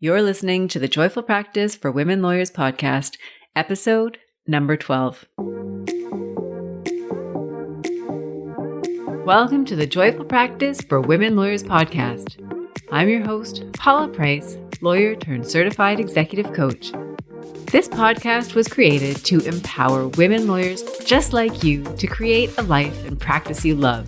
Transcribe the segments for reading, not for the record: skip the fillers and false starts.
You're listening to the Joyful Practice for Women Lawyers podcast, episode number 12. Welcome to the Joyful Practice for Women Lawyers podcast. I'm your host, Paula Price, lawyer turned certified executive coach. This podcast was created to empower women lawyers just like you to create a life and practice you love.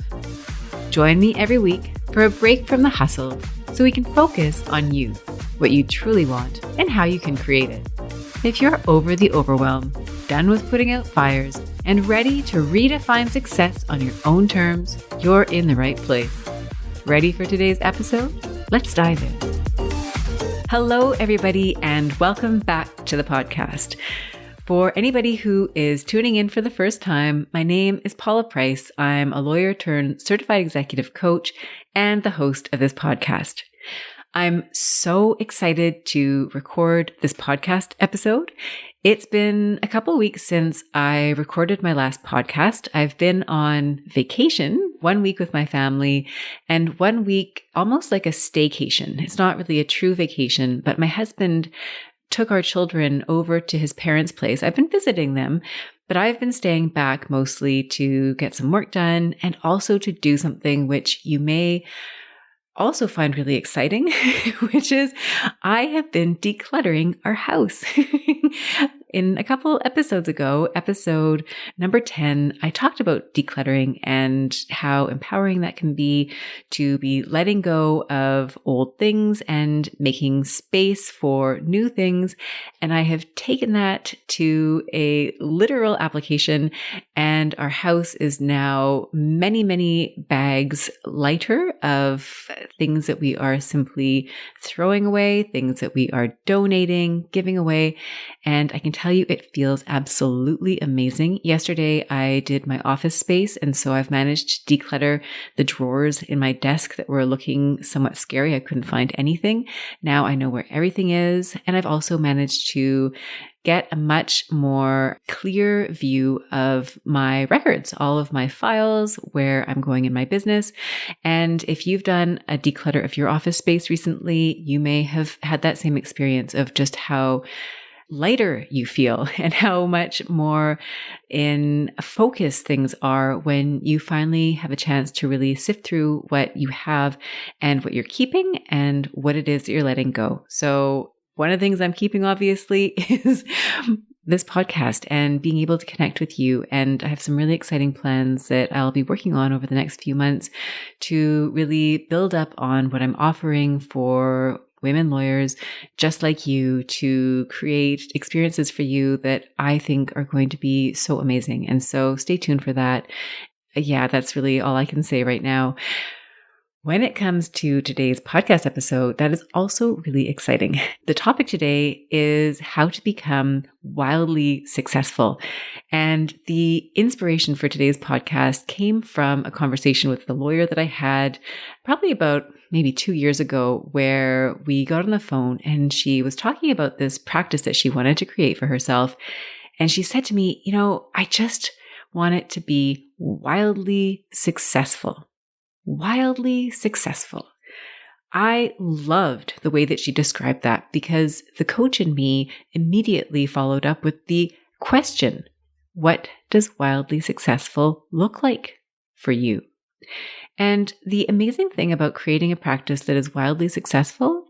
Join me every week for a break from the hustle so we can focus on you, what you truly want, and how you can create it. If you're over the overwhelm, done with putting out fires, and ready to redefine success on your own terms, you're in the right place. Ready for today's episode? Let's dive in. Hello, everybody, and welcome back to the podcast. For anybody who is tuning in for the first time, my name is Paula Price. I'm a lawyer turned certified executive coach and the host of this podcast. I'm so excited to record this podcast episode. It's been a couple weeks since I recorded my last podcast. I've been on vacation, 1 week with my family, and 1 week almost like a staycation. It's not really a true vacation, but my husband took our children over to his parents' place. I've been visiting them, but I've been staying back mostly to get some work done and also to do something which you may also find really exciting, which is I have been decluttering our house. In a couple episodes ago, episode number 10, I talked about decluttering and how empowering that can be to be letting go of old things and making space for new things. And I have taken that to a literal application, and our house is now many, many bags lighter of things that we are simply throwing away, things that we are donating, giving away. And I can tell you it feels absolutely amazing. Yesterday, I did my office space, and so I've managed to declutter the drawers in my desk that were looking somewhat scary. I couldn't find anything. Now I know where everything is, and I've also managed to get a much more clear view of my records, all of my files, where I'm going in my business. And if you've done a declutter of your office space recently, you may have had that same experience of just how lighter you feel and how much more in focus things are when you finally have a chance to really sift through what you have and what you're keeping and what it is that you're letting go. So one of the things I'm keeping, obviously, is this podcast and being able to connect with you. And I have some really exciting plans that I'll be working on over the next few months to really build up on what I'm offering for women lawyers just like you to create experiences for you that I think are going to be so amazing. And so stay tuned for that. Yeah, that's really all I can say right now. When it comes to today's podcast episode, that is also really exciting. The topic today is how to become wildly successful. And the inspiration for today's podcast came from a conversation with the lawyer that I had probably about maybe 2 years ago, where we got on the phone and she was talking about this practice that she wanted to create for herself. And she said to me, I just want it to be wildly successful. Wildly successful. I loved the way that she described that because the coach in me immediately followed up with the question, what does wildly successful look like for you? And the amazing thing about creating a practice that is wildly successful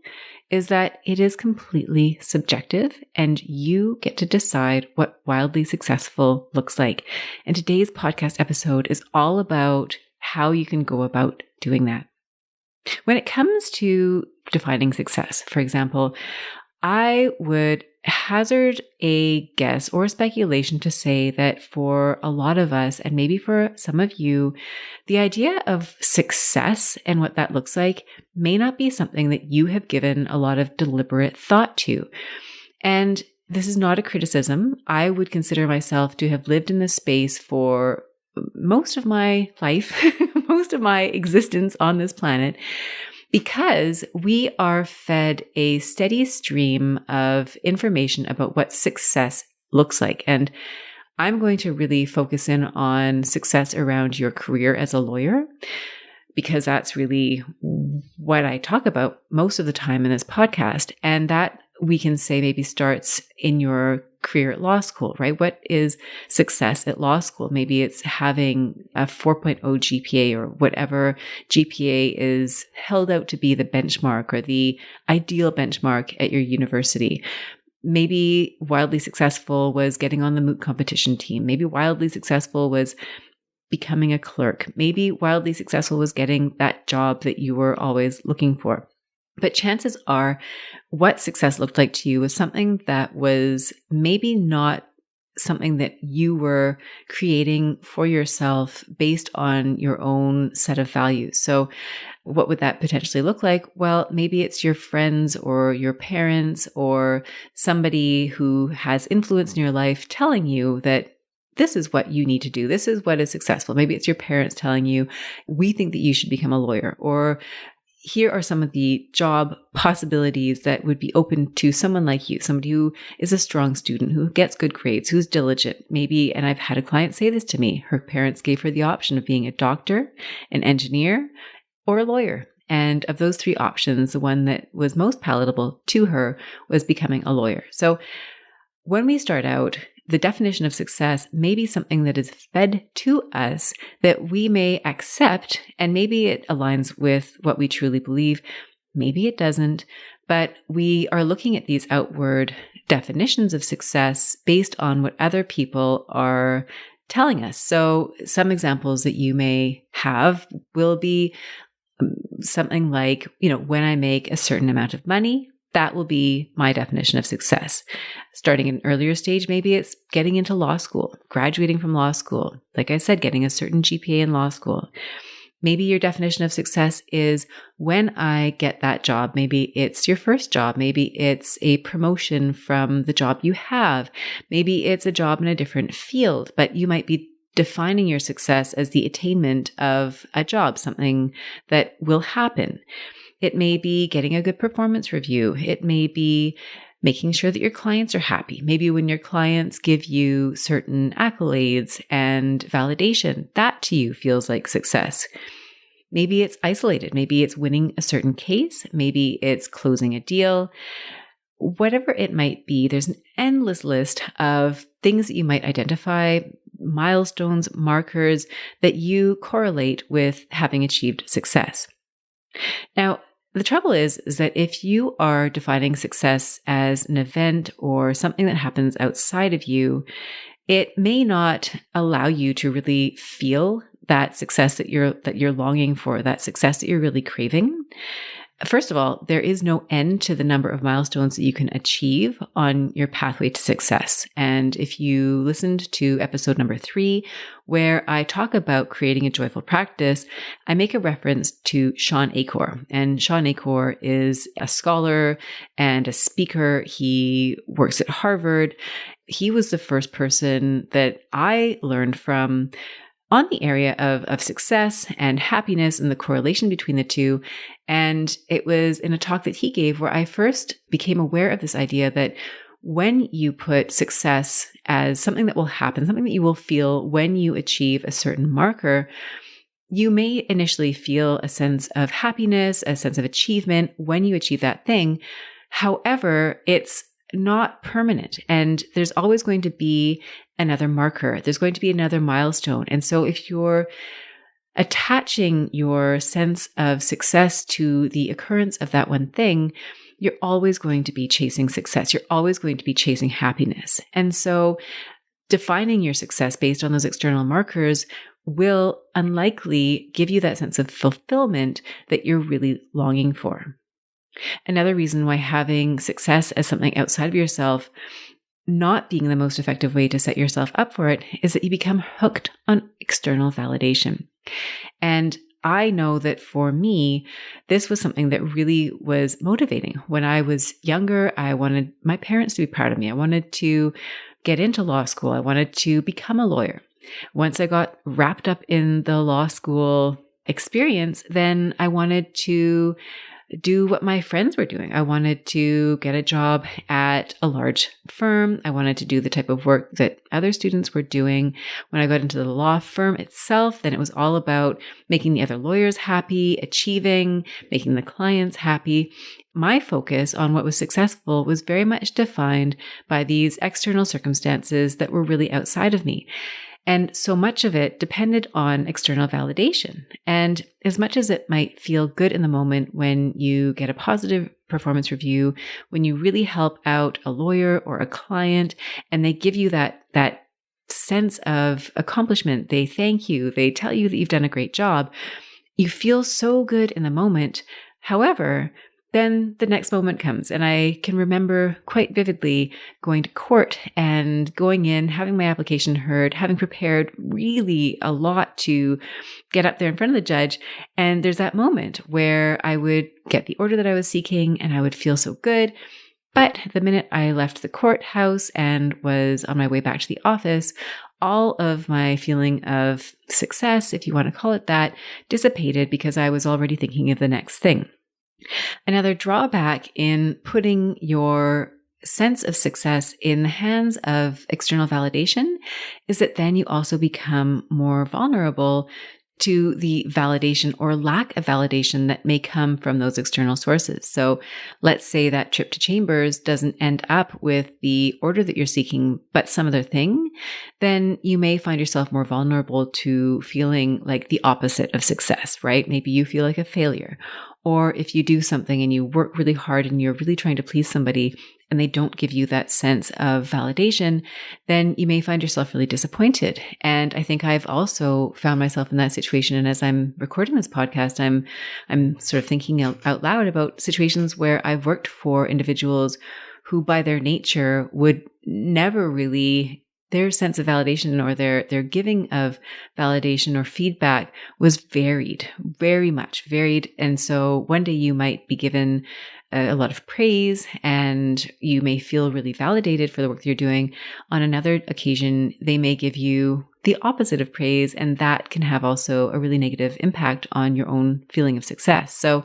is that it is completely subjective and you get to decide what wildly successful looks like. And today's podcast episode is all about how you can go about doing that. When it comes to defining success, for example, I would hazard a guess or speculation to say that for a lot of us, and maybe for some of you, the idea of success and what that looks like may not be something that you have given a lot of deliberate thought to. And this is not a criticism. I would consider myself to have lived in this space for most of my life, most of my existence on this planet, because we are fed a steady stream of information about what success looks like. And I'm going to really focus in on success around your career as a lawyer, because that's really what I talk about most of the time in this podcast. And that we can say maybe starts in your career at law school, right? What is success at law school? Maybe it's having a 4.0 GPA or whatever GPA is held out to be the benchmark or the ideal benchmark at your university. Maybe wildly successful was getting on the moot competition team. Maybe wildly successful was becoming a clerk. Maybe wildly successful was getting that job that you were always looking for. But chances are what success looked like to you was something that was maybe not something that you were creating for yourself based on your own set of values. So what would that potentially look like? Well, maybe it's your friends or your parents or somebody who has influence in your life telling you that this is what you need to do. This is what is successful. Maybe it's your parents telling you, we think that you should become a lawyer, or here are some of the job possibilities that would be open to someone like you, somebody who is a strong student, who gets good grades, who's diligent. Maybe, and I've had a client say this to me, her parents gave her the option of being a doctor, an engineer, or a lawyer. And of those three options, the one that was most palatable to her was becoming a lawyer. So when we start out, the definition of success may be something that is fed to us that we may accept, and maybe it aligns with what we truly believe. Maybe it doesn't, but we are looking at these outward definitions of success based on what other people are telling us. So some examples that you may have will be something like, when I make a certain amount of money, that will be my definition of success. Starting at an earlier stage, maybe it's getting into law school, graduating from law school. Like I said, getting a certain GPA in law school. Maybe your definition of success is when I get that job. Maybe it's your first job. Maybe it's a promotion from the job you have. Maybe it's a job in a different field, but you might be defining your success as the attainment of a job, something that will happen. It may be getting a good performance review. It may be making sure that your clients are happy. Maybe when your clients give you certain accolades and validation, that to you feels like success. Maybe it's isolated. Maybe it's winning a certain case. Maybe it's closing a deal. Whatever it might be, there's an endless list of things that you might identify, milestones, markers that you correlate with having achieved success. Now, the trouble is that if you are defining success as an event or something that happens outside of you, it may not allow you to really feel that success that you're longing for, that success that you're really craving. First of all, there is no end to the number of milestones that you can achieve on your pathway to success. And if you listened to episode number 3, where I talk about creating a joyful practice, I make a reference to Shawn Achor. And Shawn Achor is a scholar and a speaker. He works at Harvard. He was the first person that I learned from on the area of success and happiness and the correlation between the two. And it was in a talk that he gave where I first became aware of this idea that when you put success as something that will happen, something that you will feel when you achieve a certain marker, you may initially feel a sense of happiness, a sense of achievement when you achieve that thing. However, it's not permanent. And there's always going to be another marker. There's going to be another milestone. And so if you're attaching your sense of success to the occurrence of that one thing, you're always going to be chasing success. You're always going to be chasing happiness. And so defining your success based on those external markers will unlikely give you that sense of fulfillment that you're really longing for. Another reason why having success as something outside of yourself not being the most effective way to set yourself up for it is that you become hooked on external validation. And I know that for me, this was something that really was motivating. When I was younger, I wanted my parents to be proud of me. I wanted to get into law school. I wanted to become a lawyer. Once I got wrapped up in the law school experience, then I wanted to do what my friends were doing. I wanted to get a job at a large firm. I wanted to do the type of work that other students were doing. When I got into the law firm itself, then it was all about making the other lawyers happy, achieving, making the clients happy. My focus on what was successful was very much defined by these external circumstances that were really outside of me. And so much of it depended on external validation. And as much as it might feel good in the moment when you get a positive performance review, when you really help out a lawyer or a client and they give you that sense of accomplishment, they thank you, they tell you that you've done a great job, you feel so good in the moment. However, then the next moment comes, and I can remember quite vividly going to court and going in, having my application heard, having prepared really a lot to get up there in front of the judge. And there's that moment where I would get the order that I was seeking and I would feel so good. But the minute I left the courthouse and was on my way back to the office, all of my feeling of success, if you want to call it that, dissipated because I was already thinking of the next thing. Another drawback in putting your sense of success in the hands of external validation is that then you also become more vulnerable to the validation or lack of validation that may come from those external sources. So let's say that trip to Chambers doesn't end up with the order that you're seeking, but some other thing, then you may find yourself more vulnerable to feeling like the opposite of success, right? Maybe you feel like a failure. Or if you do something and you work really hard and you're really trying to please somebody and they don't give you that sense of validation, then you may find yourself really disappointed. And I think I've also found myself in that situation. And as I'm recording this podcast, I'm sort of thinking out loud about situations where I've worked for individuals who by their nature would never really, their sense of validation or their giving of validation or feedback was varied, very much varied. And so one day you might be given a lot of praise and you may feel really validated for the work that you're doing. On another occasion, they may give you the opposite of praise, and that can have also a really negative impact on your own feeling of success. So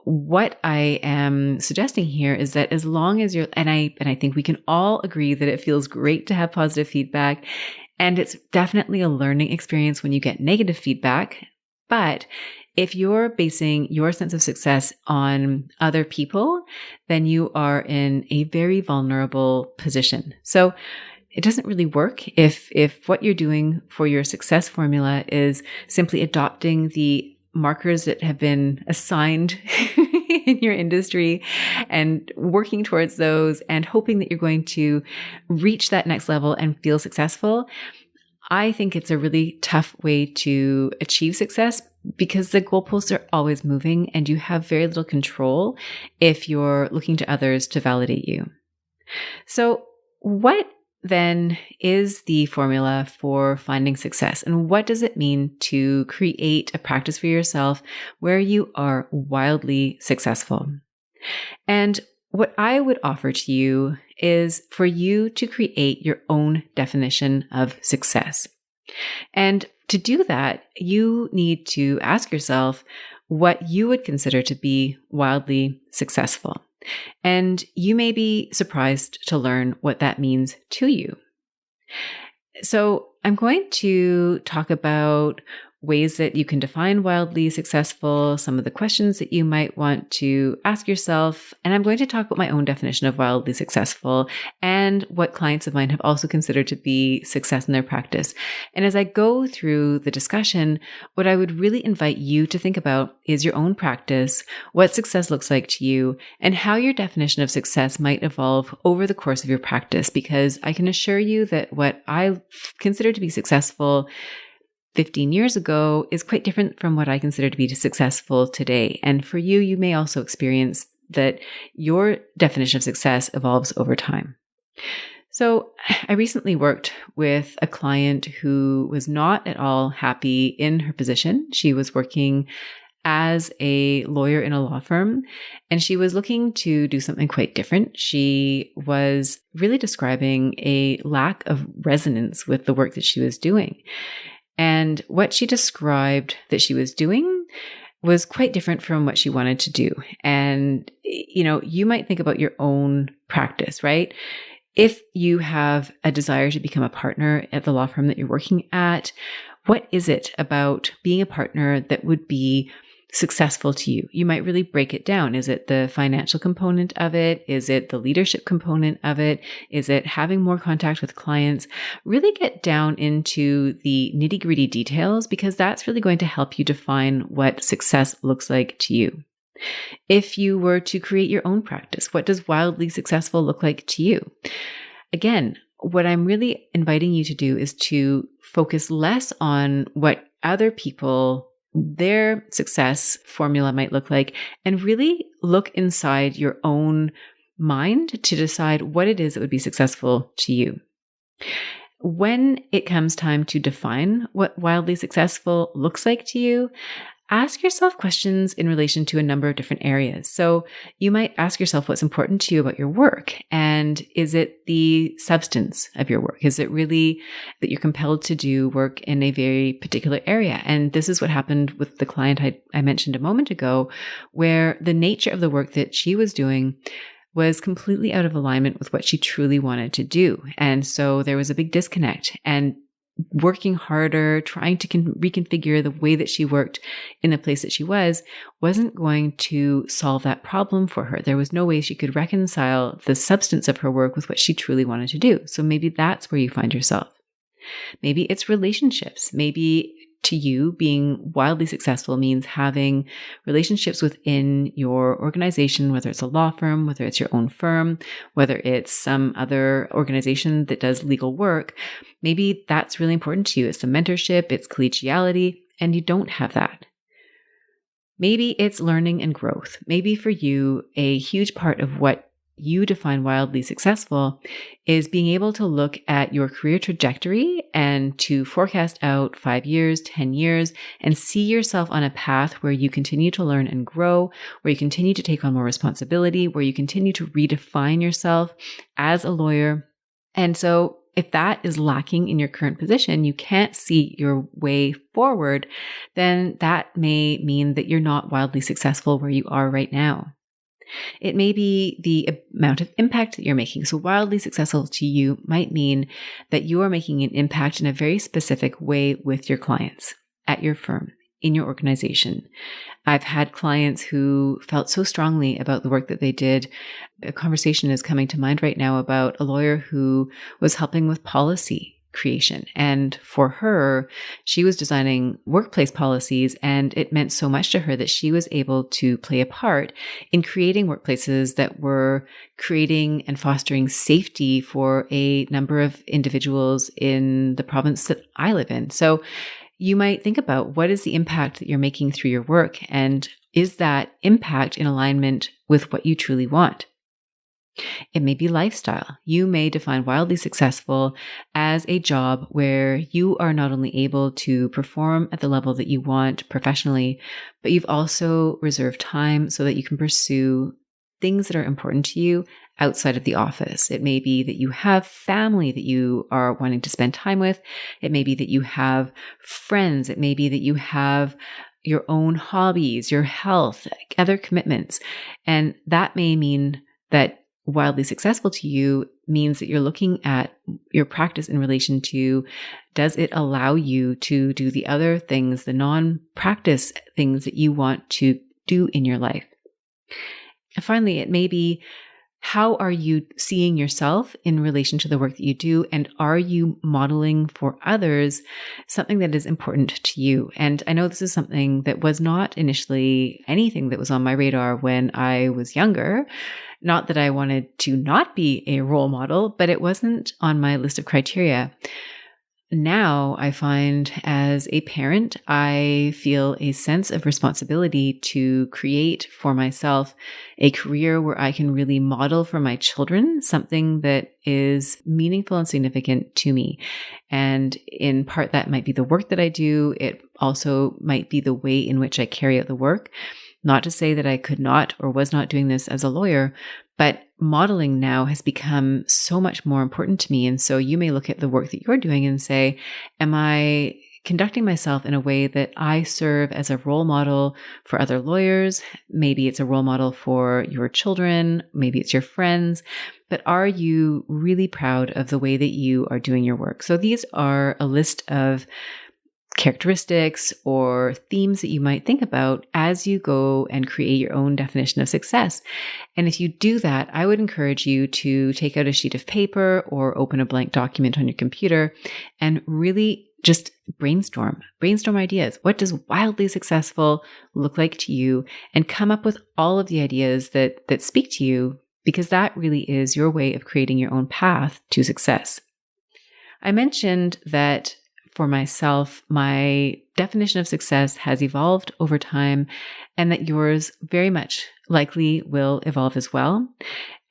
what I am suggesting here is that as long as you're, and I think we can all agree that it feels great to have positive feedback, and it's definitely a learning experience when you get negative feedback. But if you're basing your sense of success on other people, then you are in a very vulnerable position. So it doesn't really work if what you're doing for your success formula is simply adopting the markers that have been assigned in your industry and working towards those and hoping that you're going to reach that next level and feel successful. I think it's a really tough way to achieve success because the goalposts are always moving and you have very little control if you're looking to others to validate you. So what then is the formula for finding success? And what does it mean to create a practice for yourself where you are wildly successful? And what I would offer to you is for you to create your own definition of success. And to do that, you need to ask yourself what you would consider to be wildly successful. And you may be surprised to learn what that means to you. So I'm going to talk about ways that you can define wildly successful, some of the questions that you might want to ask yourself. And I'm going to talk about my own definition of wildly successful and what clients of mine have also considered to be success in their practice. And as I go through the discussion, what I would really invite you to think about is your own practice, what success looks like to you, and how your definition of success might evolve over the course of your practice. Because I can assure you that what I consider to be successful 15 years ago is quite different from what I consider to be successful today. And for you, you may also experience that your definition of success evolves over time. So I recently worked with a client who was not at all happy in her position. She was working as a lawyer in a law firm, and she was looking to do something quite different. She was really describing a lack of resonance with the work that she was doing. And what she described that she was doing was quite different from what she wanted to do. And, you might think about your own practice, right? If you have a desire to become a partner at the law firm that you're working at, what is it about being a partner that would be successful to you? You might really break it down. Is it the financial component of it? Is it the leadership component of it? Is it having more contact with clients? Really get down into the nitty-gritty details, because that's really going to help you define what success looks like to you. If you were to create your own practice, what does wildly successful look like to you? Again, what I'm really inviting you to do is to focus less on what other people, their success formula might look like, and really look inside your own mind to decide what it is that would be successful to you. When it comes time to define what wildly successful looks like to you, ask yourself questions in relation to a number of different areas. So you might ask yourself what's important to you about your work. And is it the substance of your work? Is it really that you're compelled to do work in a very particular area? And this is what happened with the client I mentioned a moment ago, where the nature of the work that she was doing was completely out of alignment with what she truly wanted to do. And so there was a big disconnect, and working harder, trying to reconfigure the way that she worked in the place that she wasn't going to solve that problem for her. There was no way she could reconcile the substance of her work with what she truly wanted to do. So maybe that's where you find yourself. Maybe it's relationships. Maybe to you, being wildly successful means having relationships within your organization, whether it's a law firm, whether it's your own firm, whether it's some other organization that does legal work. Maybe that's really important to you. It's the mentorship, it's collegiality, and you don't have that. Maybe it's learning and growth. Maybe for you, a huge part of what you define wildly successful is being able to look at your career trajectory and to forecast out 5 years, 10 years, and see yourself on a path where you continue to learn and grow, where you continue to take on more responsibility, where you continue to redefine yourself as a lawyer. And so if that is lacking in your current position, you can't see your way forward, then that may mean that you're not wildly successful where you are right now. It may be the amount of impact that you're making. So wildly successful to you might mean that you are making an impact in a very specific way with your clients at your firm, in your organization. I've had clients who felt so strongly about the work that they did. A conversation is coming to mind right now about a lawyer who was helping with policy creation. And for her, she was designing workplace policies, and it meant so much to her that she was able to play a part in creating workplaces that were creating and fostering safety for a number of individuals in the province that I live in. So you might think about, what is the impact that you're making through your work? And is that impact in alignment with what you truly want? It may be lifestyle. You may define wildly successful as a job where you are not only able to perform at the level that you want professionally, but you've also reserved time so that you can pursue things that are important to you outside of the office. It may be that you have family that you are wanting to spend time with. It may be that you have friends. It may be that you have your own hobbies, your health, other commitments. And that may mean that wildly successful to you means that you're looking at your practice in relation to, does it allow you to do the other things, the non-practice things that you want to do in your life? And finally, it may be, how are you seeing yourself in relation to the work that you do? And are you modeling for others something that is important to you? And I know this is something that was not initially anything that was on my radar when I was younger. Not that I wanted to not be a role model, but it wasn't on my list of criteria. Now I find, as a parent, I feel a sense of responsibility to create for myself a career where I can really model for my children something that is meaningful and significant to me. And in part, that might be the work that I do. It also might be the way in which I carry out the work. Not to say that I could not or was not doing this as a lawyer, but modeling now has become so much more important to me. And so you may look at the work that you're doing and say, am I conducting myself in a way that I serve as a role model for other lawyers. Maybe it's a role model for your children, maybe it's your friends, but are you really proud of the way that you are doing your work? So these are a list of characteristics or themes that you might think about as you go and create your own definition of success. And if you do that, I would encourage you to take out a sheet of paper or open a blank document on your computer and really just brainstorm ideas. What does wildly successful look like to you? And come up with all of the ideas that speak to you, because that really is your way of creating your own path to success. I mentioned that for myself, my definition of success has evolved over time, and that yours very much likely will evolve as well.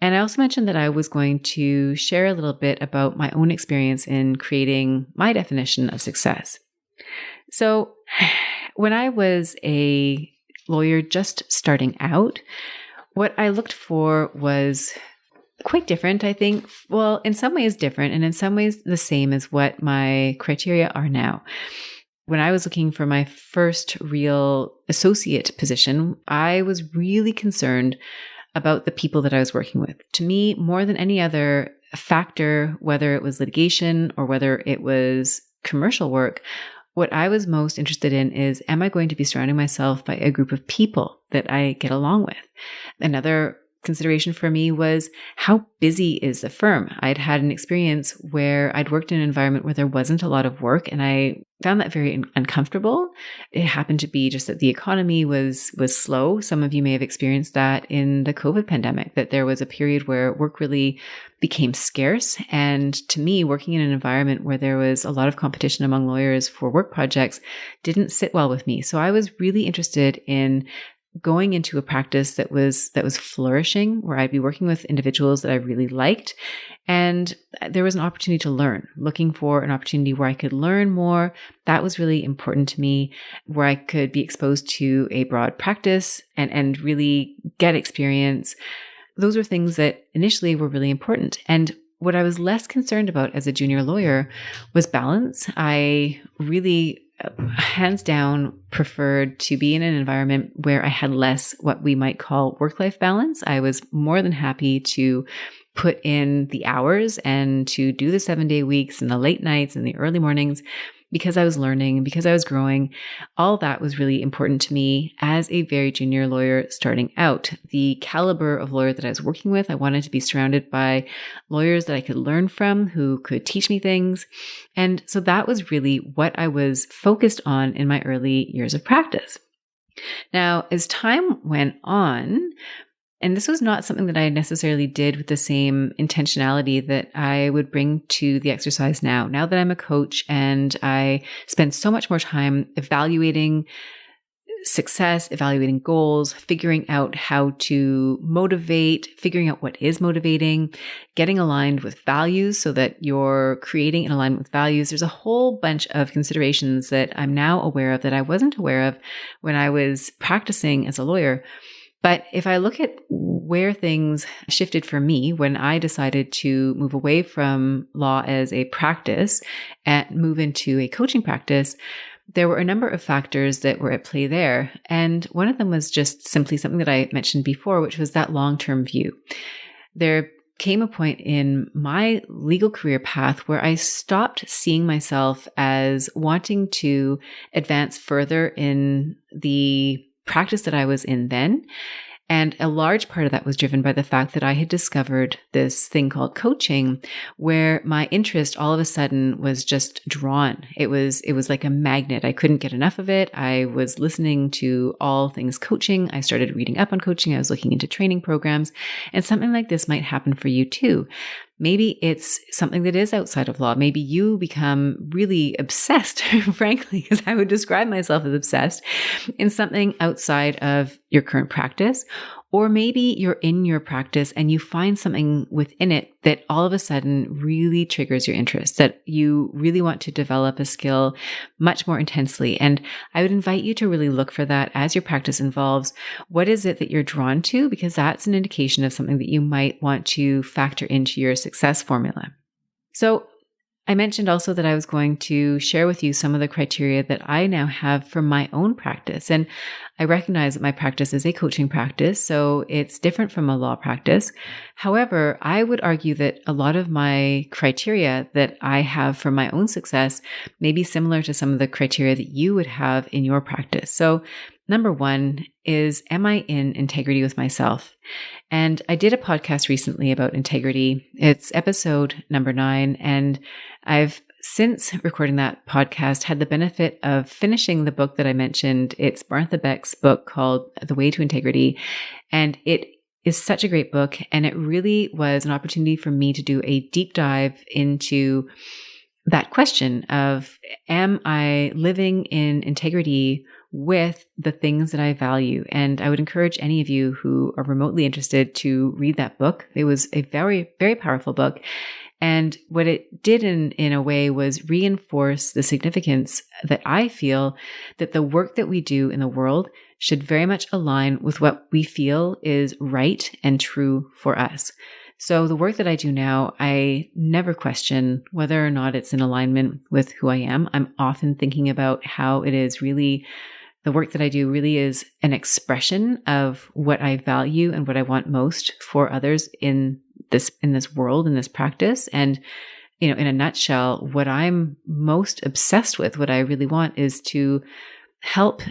And I also mentioned that I was going to share a little bit about my own experience in creating my definition of success. So when I was a lawyer just starting out, what I looked for was quite different, I think. Well, in some ways different, and in some ways the same as what my criteria are now. When I was looking for my first real associate position, I was really concerned about the people that I was working with. To me, more than any other factor, whether it was litigation or whether it was commercial work, what I was most interested in is, am I going to be surrounding myself by a group of people that I get along with? Another consideration for me was, how busy is the firm? I'd had an experience where I'd worked in an environment where there wasn't a lot of work, and I found that very uncomfortable. It happened to be just that the economy was slow. Some of you may have experienced that in the COVID pandemic, that there was a period where work really became scarce. And to me, working in an environment where there was a lot of competition among lawyers for work projects didn't sit well with me. So I was really interested in going into a practice that was flourishing, where I'd be working with individuals that I really liked. And there was an opportunity to learn, looking for an opportunity where I could learn more. That was really important to me, where I could be exposed to a broad practice and really get experience. Those were things that initially were really important. And what I was less concerned about as a junior lawyer was balance. I really hands down preferred to be in an environment where I had less what we might call work-life balance. I was more than happy to put in the hours and to do the 7-day weeks and the late nights and the early mornings, because I was learning, because I was growing. All that was really important to me as a very junior lawyer starting out. The caliber of lawyer that I was working with, I wanted to be surrounded by lawyers that I could learn from, who could teach me things. And so that was really what I was focused on in my early years of practice. Now, as time went on, and this was not something that I necessarily did with the same intentionality that I would bring to the exercise now. Now that I'm a coach and I spend so much more time evaluating success, evaluating goals, figuring out how to motivate, figuring out what is motivating, getting aligned with values so that you're creating in alignment with values. There's a whole bunch of considerations that I'm now aware of that I wasn't aware of when I was practicing as a lawyer. But if I look at where things shifted for me when I decided to move away from law as a practice and move into a coaching practice, there were a number of factors that were at play there. And one of them was just simply something that I mentioned before, which was that long-term view. There came a point in my legal career path where I stopped seeing myself as wanting to advance further in the practice that I was in then. And a large part of that was driven by the fact that I had discovered this thing called coaching, where my interest all of a sudden was just drawn. It was like a magnet. I couldn't get enough of it. I was listening to all things coaching. I started reading up on coaching. I was looking into training programs, and something like this might happen for you too. Maybe it's something that is outside of law. Maybe you become really obsessed, frankly, because I would describe myself as obsessed in something outside of your current practice. Or maybe you're in your practice and you find something within it that all of a sudden really triggers your interest, that you really want to develop a skill much more intensely. And I would invite you to really look for that as your practice evolves. What is it that you're drawn to? Because that's an indication of something that you might want to factor into your success formula. So I mentioned also that I was going to share with you some of the criteria that I now have for my own practice. And I recognize that my practice is a coaching practice, so it's different from a law practice. However, I would argue that a lot of my criteria that I have for my own success may be similar to some of the criteria that you would have in your practice. So number one is, am I in integrity with myself? And I did a podcast recently about integrity. It's episode number 9. And I've since recording that podcast had the benefit of finishing the book that I mentioned. It's Martha Beck's book called The Way to Integrity. And it is such a great book. And it really was an opportunity for me to do a deep dive into that question of, am I living in integrity with the things that I value? And I would encourage any of you who are remotely interested to read that book. It was a very, very powerful book. And what it did in a way was reinforce the significance that I feel that the work that we do in the world should very much align with what we feel is right and true for us. So the work that I do now, I never question whether or not it's in alignment with who I am. I'm often thinking about how it is really, the work that I do really is an expression of what I value and what I want most for others in this world, in this practice. And, in a nutshell, what I'm most obsessed with, what I really want is to help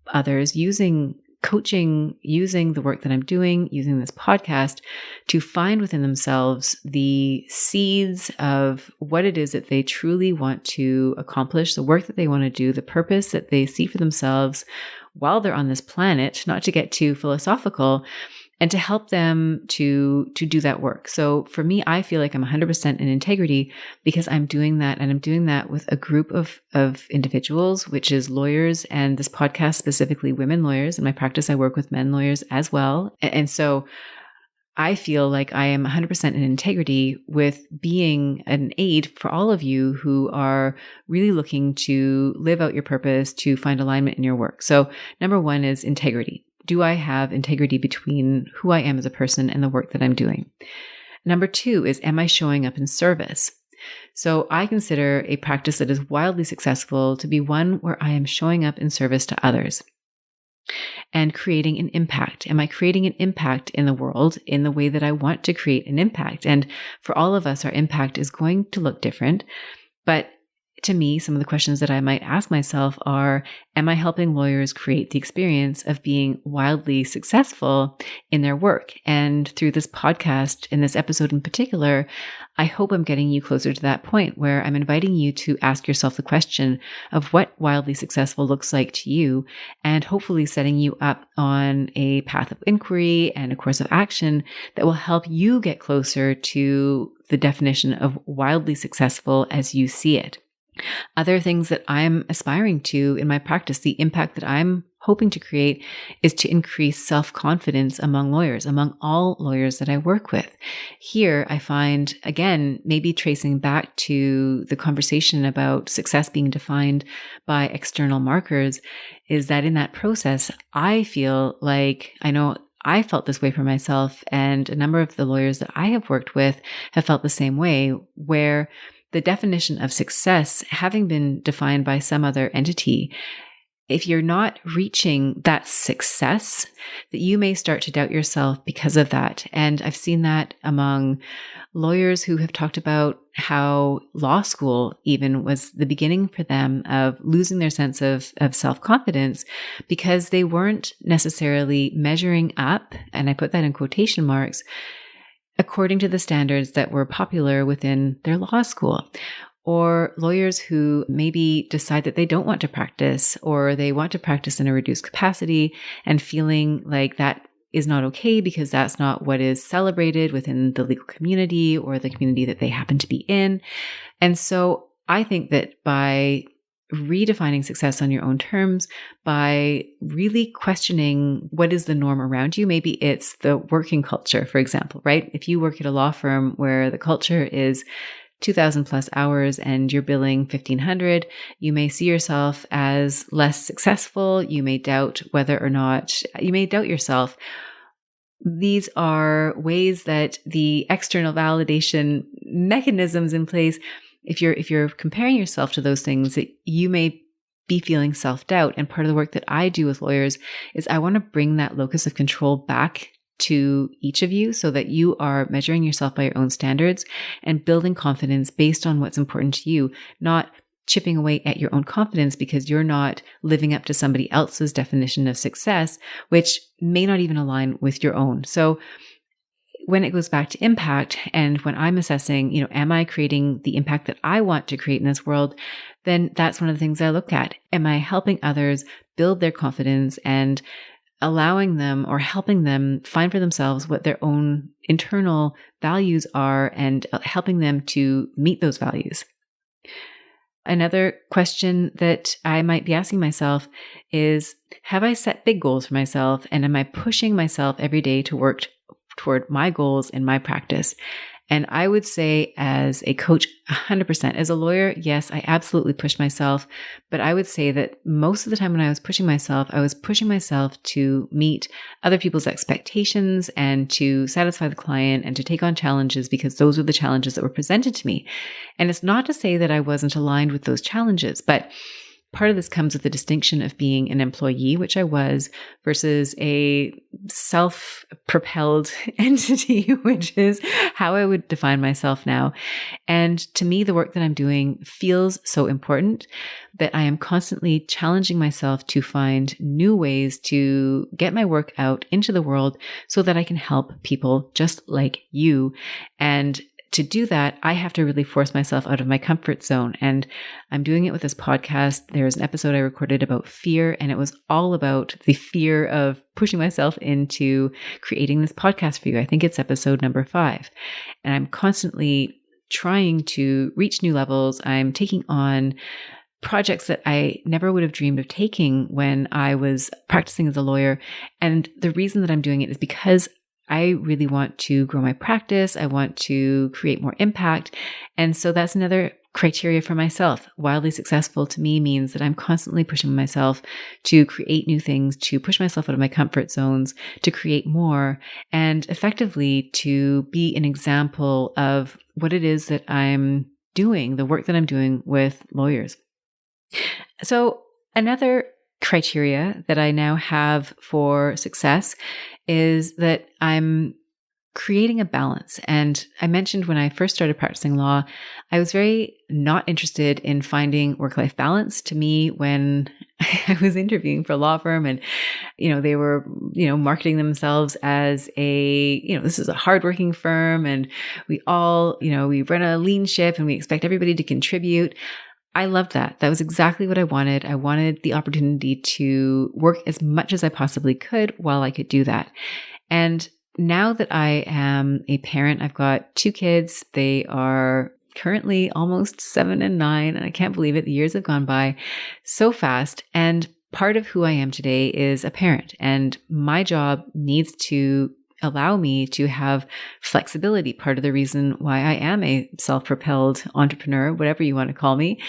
others using coaching, using the work that I'm doing, using this podcast to find within themselves the seeds of what it is that they truly want to accomplish, the work that they want to do, the purpose that they see for themselves while they're on this planet, not to get too philosophical, and to help them to do that work. So for me, I feel like I'm 100% in integrity because I'm doing that, and I'm doing that with a group of individuals, which is lawyers, and this podcast specifically women lawyers. In my practice, I work with men lawyers as well. And so I feel like I am 100% in integrity with being an aid for all of you who are really looking to live out your purpose, to find alignment in your work. So number one is integrity. Do I have integrity between who I am as a person and the work that I'm doing? Number two is, am I showing up in service? So I consider a practice that is wildly successful to be one where I am showing up in service to others and creating an impact. Am I creating an impact in the world in the way that I want to create an impact? And for all of us, our impact is going to look different. But to me, some of the questions that I might ask myself are, am I helping lawyers create the experience of being wildly successful in their work? And through this podcast, in this episode in particular, I hope I'm getting you closer to that point where I'm inviting you to ask yourself the question of what wildly successful looks like to you, and hopefully setting you up on a path of inquiry and a course of action that will help you get closer to the definition of wildly successful as you see it. Other things that I'm aspiring to in my practice, the impact that I'm hoping to create, is to increase self-confidence among lawyers, among all lawyers that I work with. Here, I find, again, maybe tracing back to the conversation about success being defined by external markers, is that in that process, I feel like, I know I felt this way for myself, and a number of the lawyers that I have worked with have felt the same way, where the definition of success having been defined by some other entity, if you're not reaching that success, that you may start to doubt yourself because of that. And I've seen that among lawyers who have talked about how law school even was the beginning for them of losing their sense of self-confidence because they weren't necessarily measuring up, and I put that in quotation marks, according to the standards that were popular within their law school. Or lawyers who maybe decide that they don't want to practice, or they want to practice in a reduced capacity and feeling like that is not okay because that's not what is celebrated within the legal community or the community that they happen to be in. And so I think that by redefining success on your own terms, by really questioning what is the norm around you. Maybe it's the working culture, for example, right? If you work at a law firm where the culture is 2,000 plus hours and you're billing 1,500, you may see yourself as less successful. You may doubt whether or not, you may doubt yourself. These are ways that the external validation mechanisms in place, if you're comparing yourself to those things, that you may be feeling self-doubt. And part of the work that I do with lawyers is I want to bring that locus of control back to each of you so that you are measuring yourself by your own standards and building confidence based on what's important to you, not chipping away at your own confidence because you're not living up to somebody else's definition of success, which may not even align with your own. So when it goes back to impact, and when I'm assessing, am I creating the impact that I want to create in this world? Then that's one of the things I look at. Am I helping others build their confidence and allowing them or helping them find for themselves what their own internal values are and helping them to meet those values? Another question that I might be asking myself is, have I set big goals for myself, and am I pushing myself every day to work toward my goals in my practice? And I would say, as a coach, 100%. As a lawyer, yes, I absolutely push myself. But I would say that most of the time when I was pushing myself to meet other people's expectations and to satisfy the client and to take on challenges, because those were the challenges that were presented to me. And it's not to say that I wasn't aligned with those challenges, but part of this comes with the distinction of being an employee, which I was, versus a self-propelled entity, which is how I would define myself now. And to me, the work that I'm doing feels so important that I am constantly challenging myself to find new ways to get my work out into the world so that I can help people just like you. And to do that, I have to really force myself out of my comfort zone. And I'm doing it with this podcast. There's an episode I recorded about fear, and it was all about the fear of pushing myself into creating this podcast for you. I think it's episode number 5. And I'm constantly trying to reach new levels. I'm taking on projects that I never would have dreamed of taking when I was practicing as a lawyer. And the reason that I'm doing it is because I really want to grow my practice. I want to create more impact. And so that's another criteria for myself. Wildly successful to me means that I'm constantly pushing myself to create new things, to push myself out of my comfort zones, to create more, and effectively to be an example of what it is that I'm doing, the work that I'm doing with lawyers. So another criteria that I now have for success is that I'm creating a balance. And I mentioned when I first started practicing law, I was very not interested in finding work-life balance. To me, when I was interviewing for a law firm and, they were, marketing themselves as this is a hardworking firm and we all, we run a lean ship and we expect everybody to contribute. I loved that. That was exactly what I wanted. I wanted the opportunity to work as much as I possibly could while I could do that. And now that I am a parent, I've got 2 kids. They are currently almost 7 and 9, and I can't believe it. The years have gone by so fast. And part of who I am today is a parent, and my job needs to allow me to have flexibility. Part of the reason why I am a self-propelled entrepreneur, whatever you want to call me,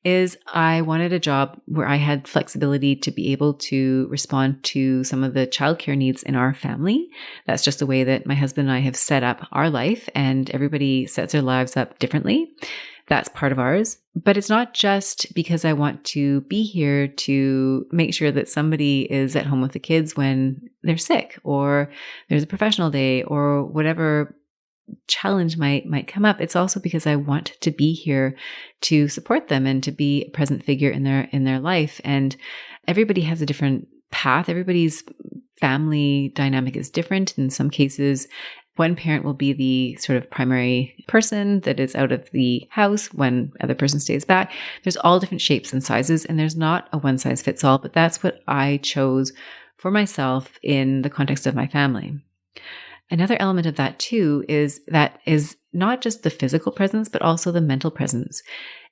is I wanted a job where I had flexibility to be able to respond to some of the childcare needs in our family. That's just the way that my husband and I have set up our life, and everybody sets their lives up differently. That's part of ours. But it's not just because I want to be here to make sure that somebody is at home with the kids when they're sick or there's a professional day or whatever challenge might come up. It's also because I want to be here to support them and to be a present figure in their life. And everybody has a different path. Everybody's family dynamic is different. In some cases, one parent will be the sort of primary person that is out of the house when other person stays back. There's all different shapes and sizes, and there's not a one size fits all, but that's what I chose for myself in the context of my family. Another element of that too is not just the physical presence, but also the mental presence.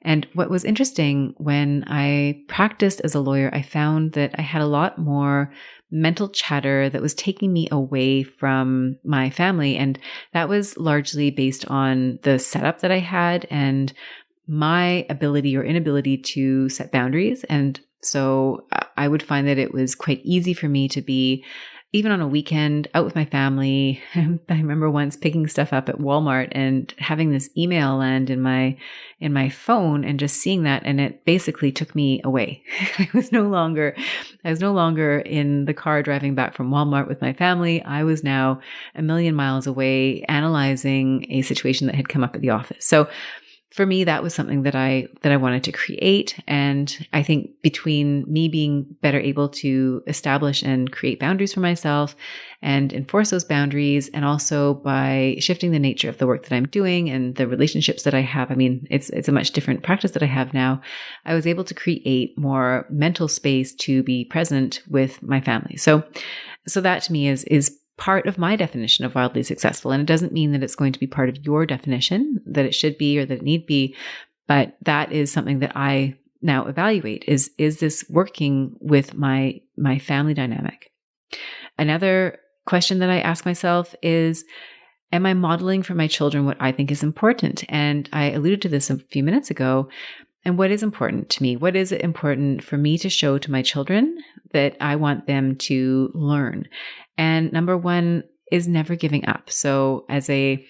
And what was interesting when I practiced as a lawyer, I found that I had a lot more mental chatter that was taking me away from my family. And that was largely based on the setup that I had and my ability or inability to set boundaries. And so I would find that it was quite easy for me to be even on a weekend out with my family. I remember once picking stuff up at Walmart and having this email land in my phone and just seeing that. And it basically took me away. I was no longer in the car driving back from Walmart with my family. I was now a million miles away analyzing a situation that had come up at the office. So for me, that was something that I wanted to create. And I think between me being better able to establish and create boundaries for myself and enforce those boundaries, and also by shifting the nature of the work that I'm doing and the relationships that I have, I mean, it's a much different practice that I have now. I was able to create more mental space to be present with my family. So that to me is part of my definition of wildly successful. And it doesn't mean that it's going to be part of your definition, that it should be or that it need be, but that is something that I now evaluate. Is this working with my family dynamic? Another question that I ask myself is, am I modeling for my children what I think is important? And I alluded to this a few minutes ago. And what is important to me? What is it important for me to show to my children that I want them to learn? And number one is never giving up. So as a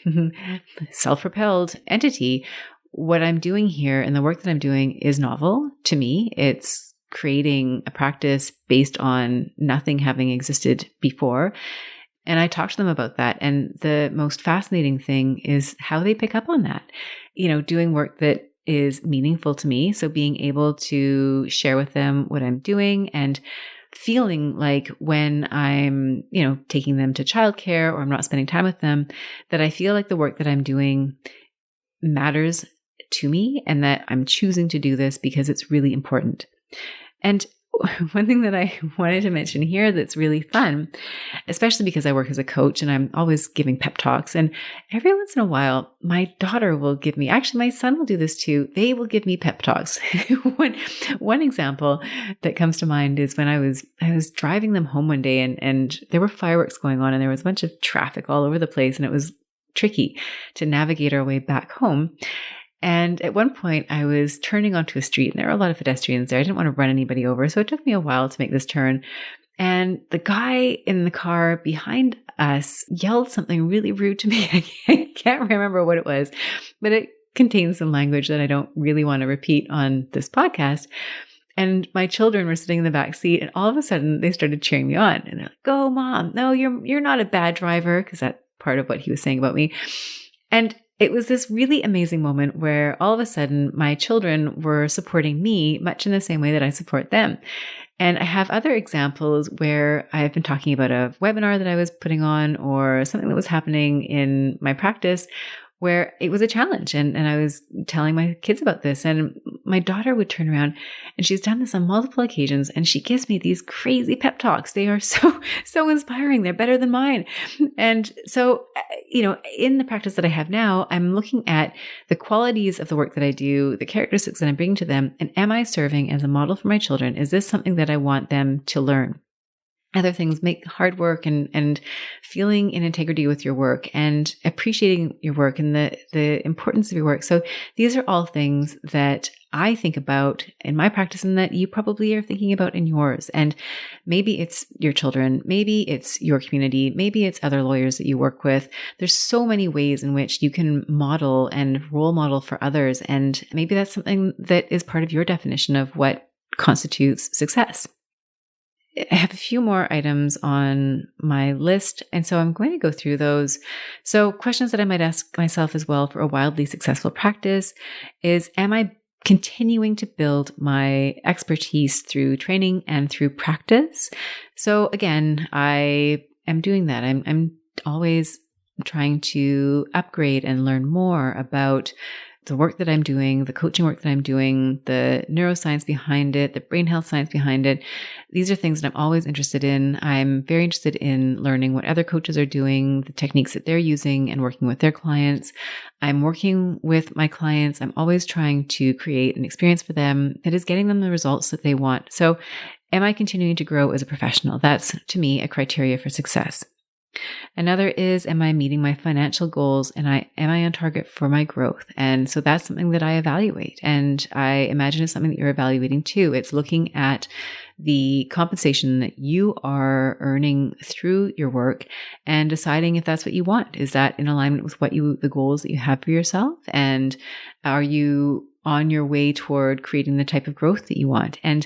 self-propelled entity, what I'm doing here and the work that I'm doing is novel to me. It's creating a practice based on nothing having existed before. And I talk to them about that. And the most fascinating thing is how they pick up on that. Doing work that is meaningful to me. So being able to share with them what I'm doing and feeling like when I'm, taking them to childcare or I'm not spending time with them, that I feel like the work that I'm doing matters to me and that I'm choosing to do this because it's really important. And one thing that I wanted to mention here that's really fun, especially because I work as a coach and I'm always giving pep talks. And every once in a while, my daughter will give me, actually my son will do this too. They will give me pep talks. One example that comes to mind is when I was driving them home one day and there were fireworks going on and there was a bunch of traffic all over the place and it was tricky to navigate our way back home. And at one point I was turning onto a street and there were a lot of pedestrians there. I didn't want to run anybody over. So it took me a while to make this turn. And the guy in the car behind us yelled something really rude to me. I can't remember what it was, but it contains some language that I don't really want to repeat on this podcast. And my children were sitting in the back seat and all of a sudden they started cheering me on. And they're like, "Go, Mom. No, you're not a bad driver." Because that's part of what he was saying about me. And it was this really amazing moment where all of a sudden my children were supporting me much in the same way that I support them. And I have other examples where I've been talking about a webinar that I was putting on or something that was happening in my practice where it was a challenge. And I was telling my kids about this and my daughter would turn around and she's done this on multiple occasions and she gives me these crazy pep talks. They are so inspiring. They're better than mine. And so, in the practice that I have now, I'm looking at the qualities of the work that I do, the characteristics that I'm bringing to them. And am I serving as a model for my children? Is this something that I want them to learn? Other things, make hard work and feeling in integrity with your work and appreciating your work and the importance of your work. So these are all things that I think about in my practice and that you probably are thinking about in yours. And maybe it's your children, maybe it's your community, maybe it's other lawyers that you work with. There's so many ways in which you can model and role model for others. And maybe that's something that is part of your definition of what constitutes success. I have a few more items on my list, and so I'm going to go through those. So questions that I might ask myself as well for a wildly successful practice is, am I continuing to build my expertise through training and through practice? So again, I am doing that. I'm always trying to upgrade and learn more about the work that I'm doing, the coaching work that I'm doing, the neuroscience behind it, the brain health science behind it. These are things that I'm always interested in. I'm very interested in learning what other coaches are doing, the techniques that they're using and working with their clients. I'm working with my clients. I'm always trying to create an experience for them that is getting them the results that they want. So am I continuing to grow as a professional? That's, to me, a criteria for success. Another is, am I meeting my financial goals and am I on target for my growth? And so that's something that I evaluate. And I imagine it's something that you're evaluating too. It's looking at the compensation that you are earning through your work and deciding if that's what you want. Is that in alignment with the goals that you have for yourself? And are you on your way toward creating the type of growth that you want? And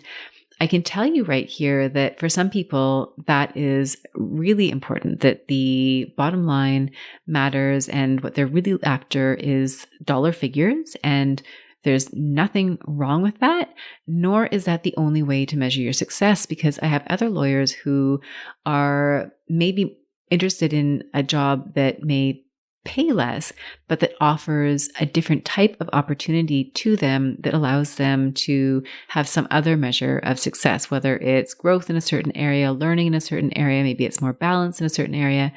I can tell you right here that for some people, that is really important, that the bottom line matters and what they're really after is dollar figures. And there's nothing wrong with that, nor is that the only way to measure your success, because I have other lawyers who are maybe interested in a job that may pay less, but that offers a different type of opportunity to them that allows them to have some other measure of success, whether it's growth in a certain area, learning in a certain area, maybe it's more balance in a certain area.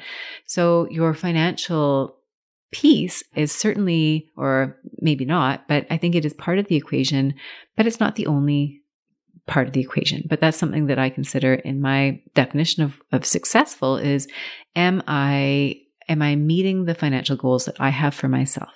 So your financial piece is certainly, or maybe not, but I think it is part of the equation, but it's not the only part of the equation. But that's something that I consider in my definition of successful is, am I meeting the financial goals that I have for myself?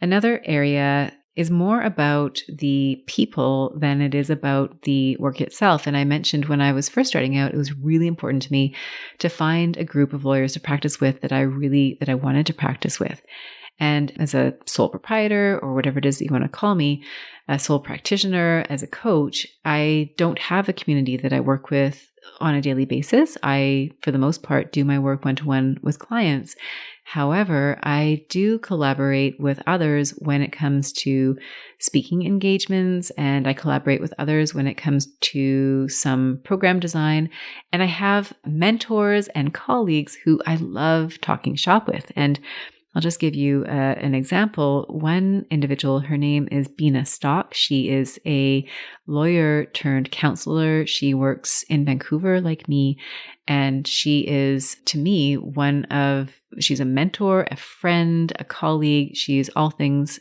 Another area is more about the people than it is about the work itself. And I mentioned when I was first starting out, it was really important to me to find a group of lawyers to practice with that I wanted to practice with. And as a sole proprietor, or whatever it is that you want to call me, a sole practitioner, as a coach, I don't have a community that I work with on a daily basis. I, for the most part, do my work one-to-one with clients. However, I do collaborate with others when it comes to speaking engagements, and I collaborate with others when it comes to some program design. And I have mentors and colleagues who I love talking shop with. And I'll just give you an example. One individual, her name is Bina Stock. She is a lawyer turned counselor. She works in Vancouver like me. And she is, to me, she's a mentor, a friend, a colleague. She's all things.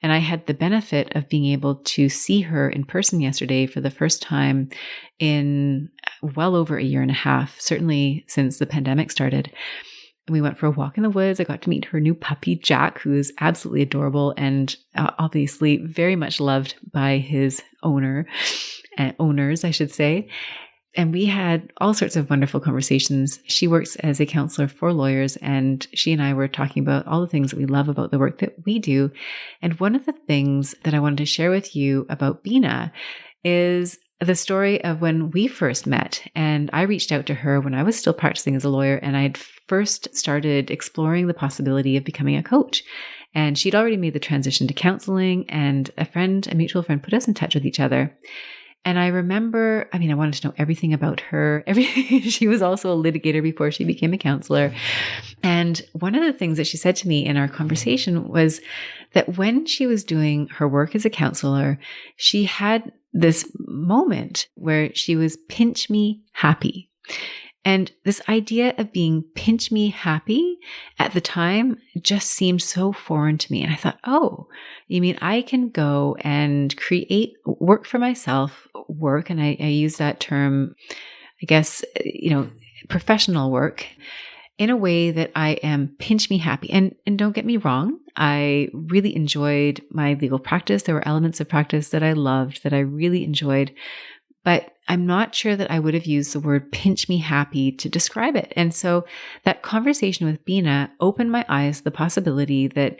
And I had the benefit of being able to see her in person yesterday for the first time in well over a year and a half, certainly since the pandemic started. We went for a walk in the woods. I got to meet her new puppy, Jack, who is absolutely adorable and obviously very much loved by his owners, I should say. And we had all sorts of wonderful conversations. She works as a counselor for lawyers, and she and I were talking about all the things that we love about the work that we do. And one of the things that I wanted to share with you about Bina is the story of when we first met. And I reached out to her when I was still practicing as a lawyer, and I had first started exploring the possibility of becoming a coach. And she'd already made the transition to counseling, and a mutual friend, put us in touch with each other. And I remember, I wanted to know everything about her. She was also a litigator before she became a counselor. And one of the things that she said to me in our conversation was that when she was doing her work as a counselor, she had this moment where she was pinch me happy. And this idea of being pinch me happy at the time just seemed so foreign to me. And I thought, oh, you mean I can go and create work for myself, and I use that term, I guess, professional work, in a way that I am pinch me happy. And don't get me wrong, I really enjoyed my legal practice. There were elements of practice that I loved, that I really enjoyed, but I'm not sure that I would have used the word pinch me happy to describe it. And so that conversation with Bina opened my eyes to the possibility that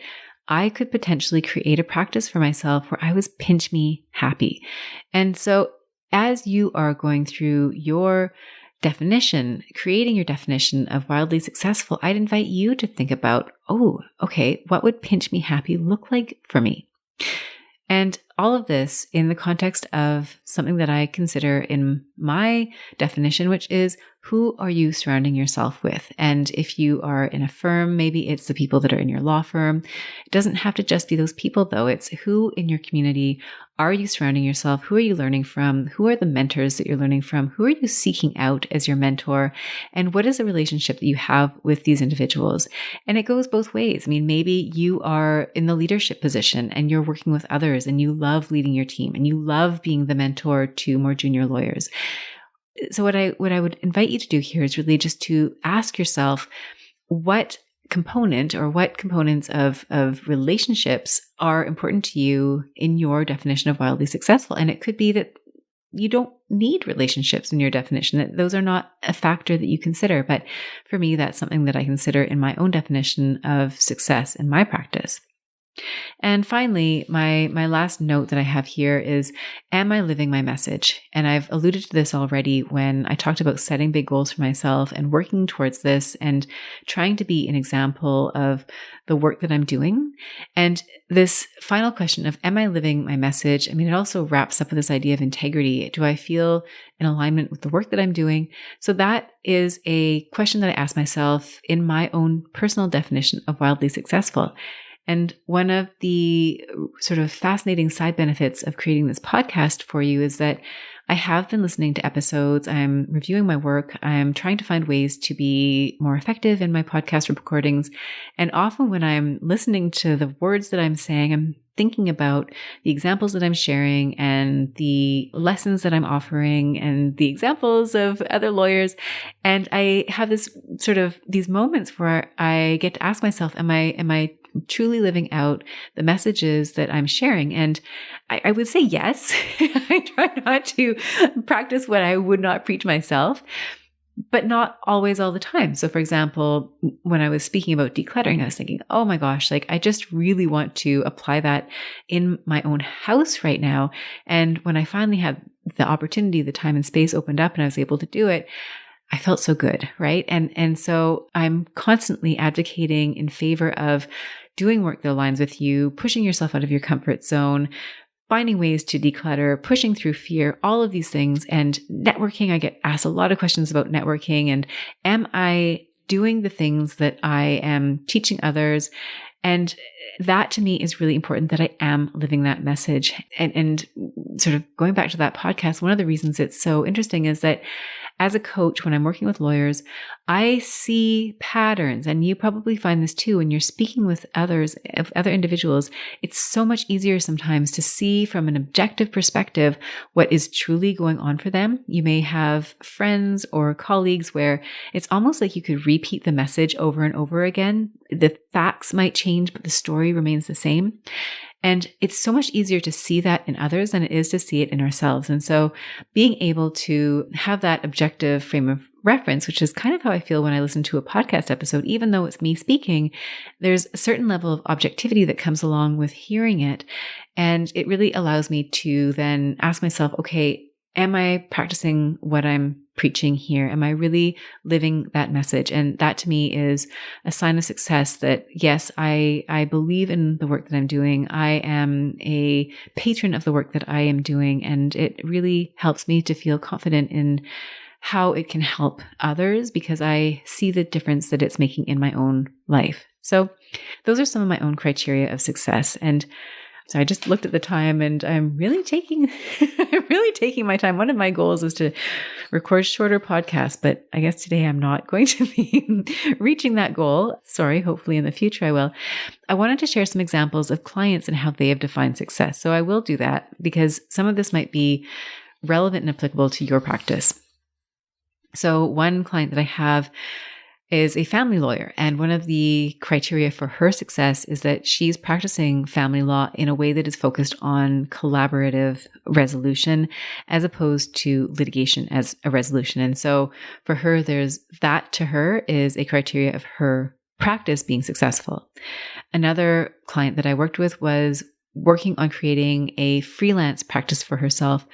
I could potentially create a practice for myself where I was pinch me happy. And so as you are going through your definition, creating your definition of wildly successful, I'd invite you to think about, oh, okay, what would pinch me happy look like for me? And all of this in the context of something that I consider in my definition, which is, who are you surrounding yourself with? And if you are in a firm, maybe it's the people that are in your law firm. It doesn't have to just be those people, though. It's who in your community are you surrounding yourself? Who are you learning from? Who are the mentors that you're learning from? Who are you seeking out as your mentor? And what is the relationship that you have with these individuals? And it goes both ways. Maybe you are in the leadership position and you're working with others and you love leading your team and you love being the mentor to more junior lawyers. So what I would invite you to do here is really just to ask yourself what components of relationships are important to you in your definition of wildly successful. And it could be that you don't need relationships in your definition, that those are not a factor that you consider. But for me, that's something that I consider in my own definition of success in my practice. And finally, my last note that I have here is, am I living my message? And I've alluded to this already when I talked about setting big goals for myself and working towards this and trying to be an example of the work that I'm doing. And this final question of, am I living my message? I mean, it also wraps up with this idea of integrity. Do I feel in alignment with the work that I'm doing? So that is a question that I ask myself in my own personal definition of wildly successful. And one of the sort of fascinating side benefits of creating this podcast for you is that I have been listening to episodes. I'm reviewing my work. I'm trying to find ways to be more effective in my podcast recordings. And often when I'm listening to the words that I'm saying, I'm thinking about the examples that I'm sharing and the lessons that I'm offering and the examples of other lawyers. And I have this sort of these moments where I get to ask myself, am I truly living out the messages that I'm sharing? And I would say yes. I try not to practice what I would not preach myself, but not always all the time. So for example, when I was speaking about decluttering, I was thinking, oh my gosh, like I just really want to apply that in my own house right now. And when I finally had the opportunity, the time and space opened up and I was able to do it, I felt so good, right? And so I'm constantly advocating in favor of doing work that aligns with you, pushing yourself out of your comfort zone, finding ways to declutter, pushing through fear, all of these things. And networking, I get asked a lot of questions about networking and am I doing the things that I am teaching others? And that to me is really important, that I am living that message. And sort of going back to that podcast, one of the reasons it's so interesting is that as a coach, when I'm working with lawyers, I see patterns, and you probably find this too when you're speaking with other individuals. It's so much easier sometimes to see from an objective perspective what is truly going on for them. You may have friends or colleagues where it's almost like you could repeat the message over and over again. The facts might change, but the story remains the same. And it's so much easier to see that in others than it is to see it in ourselves. And so being able to have that objective frame of reference, which is kind of how I feel when I listen to a podcast episode, even though it's me speaking, there's a certain level of objectivity that comes along with hearing it. And it really allows me to then ask myself, okay, am I practicing what I'm preaching here? Am I really living that message? And that to me is a sign of success, that yes, I believe in the work that I'm doing. I am a patron of the work that I am doing. And it really helps me to feel confident in how it can help others, because I see the difference that it's making in my own life. So those are some of my own criteria of success. And so I just looked at the time and I'm really taking my time. One of my goals is to record shorter podcasts, but I guess today I'm not going to be reaching that goal. Sorry, hopefully in the future I will. I wanted to share some examples of clients and how they have defined success. So I will do that because some of this might be relevant and applicable to your practice. So one client that I have is a family lawyer. And one of the criteria for her success is that she's practicing family law in a way that is focused on collaborative resolution as opposed to litigation as a resolution. And so for her, there's that to her is a criteria of her practice being successful. Another client that I worked with was working on creating a freelance practice for herself,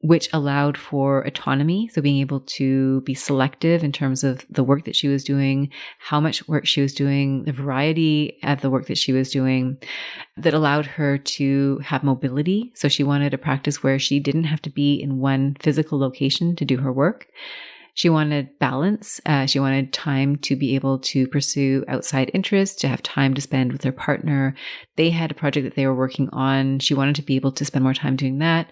which allowed for autonomy. So being able to be selective in terms of the work that she was doing, how much work she was doing, the variety of the work that she was doing, that allowed her to have mobility. So she wanted a practice where she didn't have to be in one physical location to do her work. She wanted balance. She wanted time to be able to pursue outside interests, to have time to spend with her partner. They had a project that they were working on. She wanted to be able to spend more time doing that.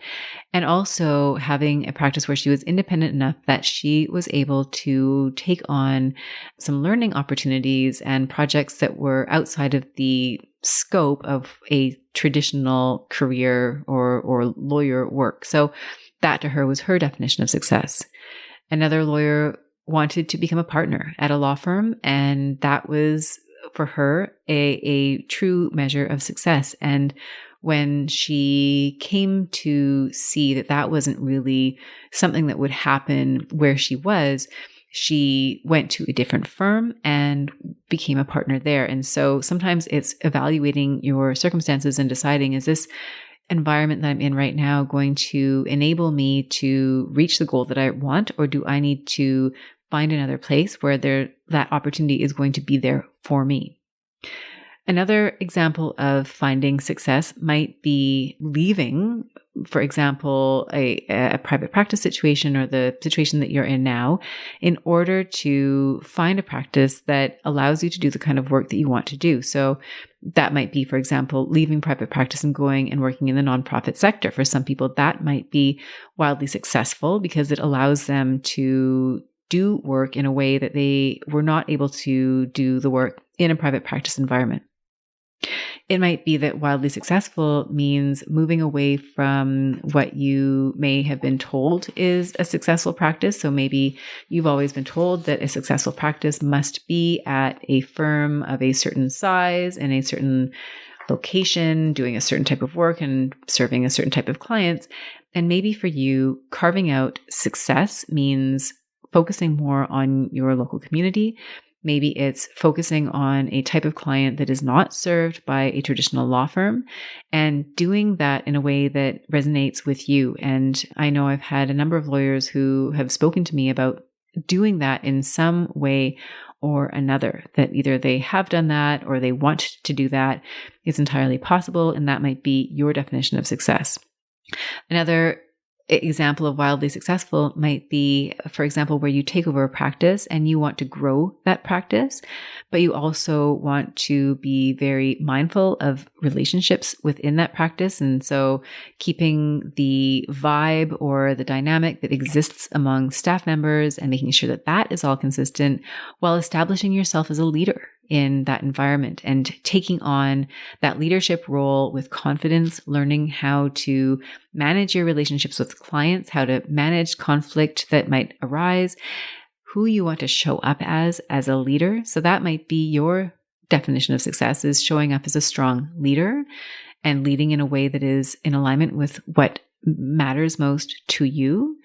And also having a practice where she was independent enough that she was able to take on some learning opportunities and projects that were outside of the scope of a traditional career or lawyer work. So that to her was her definition of success. Another lawyer wanted to become a partner at a law firm, and that was for her a true measure of success. And when she came to see that that wasn't really something that would happen where she was, she went to a different firm and became a partner there. And so sometimes it's evaluating your circumstances and deciding, is this environment that I'm in right now going to enable me to reach the goal that I want, or do I need to find another place where that opportunity is going to be there for me? Another example of finding success might be leaving, for example, a private practice situation or the situation that you're in now, in order to find a practice that allows you to do the kind of work that you want to do. So that might be, for example, leaving private practice and going and working in the nonprofit sector. For some people, that might be wildly successful because it allows them to do work in a way that they were not able to do the work in a private practice environment. It might be that wildly successful means moving away from what you may have been told is a successful practice. So maybe you've always been told that a successful practice must be at a firm of a certain size in a certain location, doing a certain type of work and serving a certain type of clients. And maybe for you, carving out success means focusing more on your local community. Maybe it's focusing on a type of client that is not served by a traditional law firm and doing that in a way that resonates with you. And I know I've had a number of lawyers who have spoken to me about doing that in some way or another, that either they have done that or they want to do that. It's entirely possible, and that might be your definition of success. Another example of wildly successful might be, for example, where you take over a practice and you want to grow that practice, but you also want to be very mindful of relationships within that practice. And so keeping the vibe or the dynamic that exists among staff members and making sure that that is all consistent while establishing yourself as a leader in that environment and taking on that leadership role with confidence, learning how to manage your relationships with clients, how to manage conflict that might arise, who you want to show up as a leader. So that might be your definition of success, is showing up as a strong leader and leading in a way that is in alignment with what matters most to you.